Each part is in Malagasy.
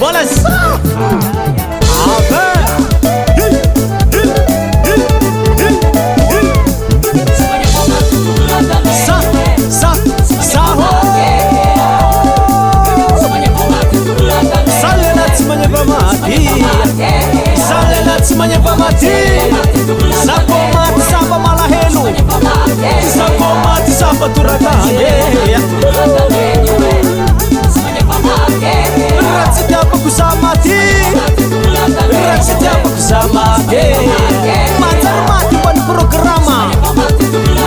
mbola safa Mati sako mati samba malahelo sako mati samba turakanye ratsita pakusamati ratsita pakusamati macar mati ban programa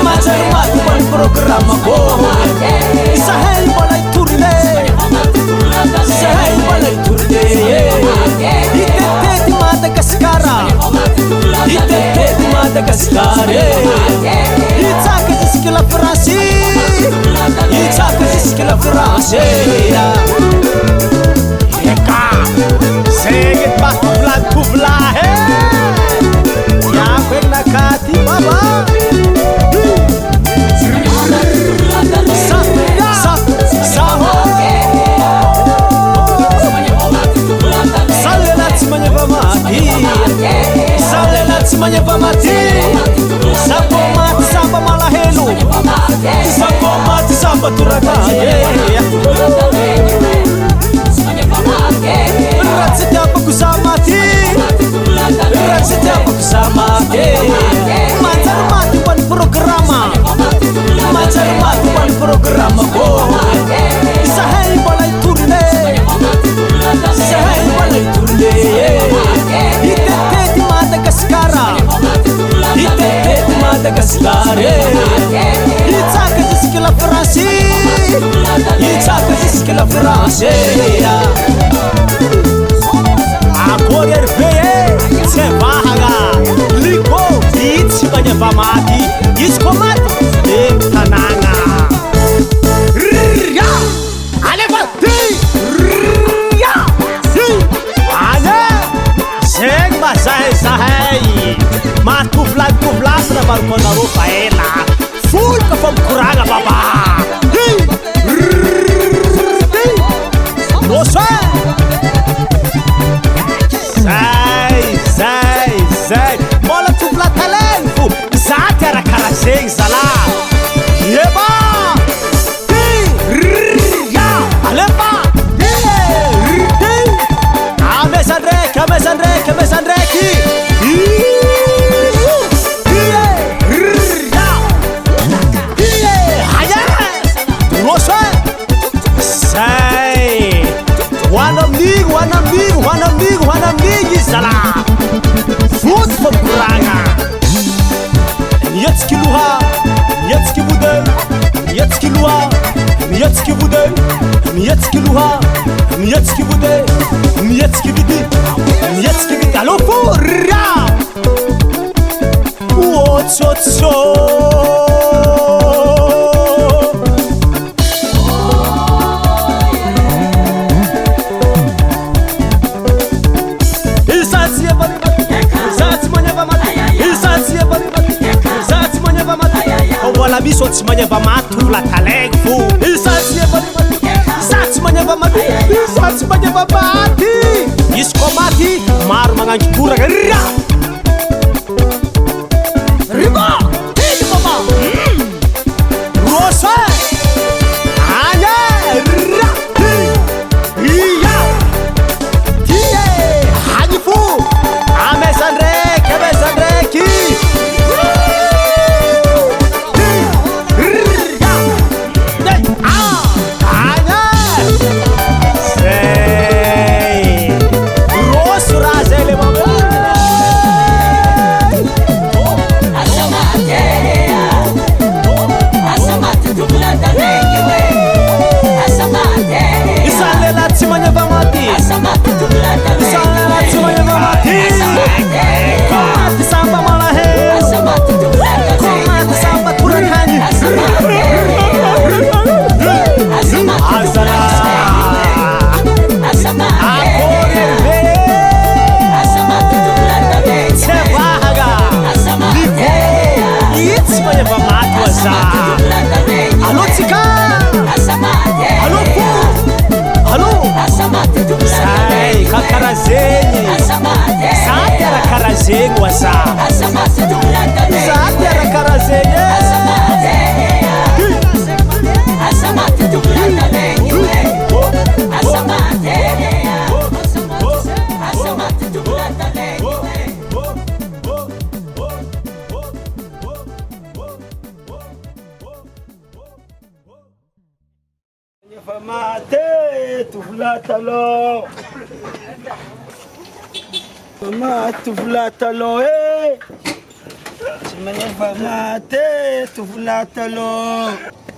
macar mati ban programa ko sahel balai turne sahel balai turne itete Madagascar itete Madagascar itaka jiskila France itaka jiskila France eka seget bak kubla he ya kwena kati baba Semuanya mati, sako mati samba malahelo, sako mati samba turakanye. Ratsita pakusamati, ratsita pakusamati. Macar mati ban programa, macar mati ban programa ko. Sahel balai turne, sahel balai turne. Itete Madagascar, itete Madagascar. Itaka jiskila France, itaka jiskila France. Agora vem, se vaga, liko, itsi banyak mati, iskomati, tanana. Ria, ale bati, ria, ale, seg masai sahai, matu flat na balkon na Rafaela, full ka pang kuraga baba. Nossa, sai, bola tu flat talenfu, zate era cara sem sala, yeba, ya, alepa, amesandreki. One amigo sala. Fut kuranga. Jetzt kiluha, jetzt kibude, jetzt kiluha, jetzt kibude, jetzt kiluha, jetzt kibude, jetzt kibidi, jetzt kibidi. Allo furra. What's Biso tsmanya va matu la talegfu isatsye satsmanya va matu satsmanya va mati iskomati mar mangangi kura garra riba hidi mama rosa anya ra iya tie hanifu amesandre ki Alô, Tica! Alô, pô! Alô! Sai! asa Zati arakarazegny Mate tuvlatalo Mama tuvlatalo Simanyava mate tuvlatalo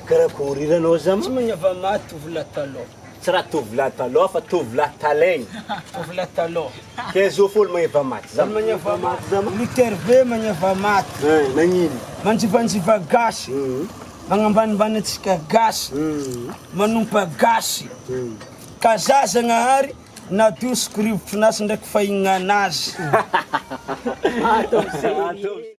Karakory ranao zam Simanyava mate tuvlatalo Tsy raha tovlatalo fa tovlatalegny Tovlatalo Kezo folo magneva maty zam magneva maty zam Miterve magneva maty Nagnino Manjivanjiva gasy Magnambanimbany atsika gasy Manompa gasy Kazaza gnahary Nadosiko rivotro nasy ndraiky fahignanazy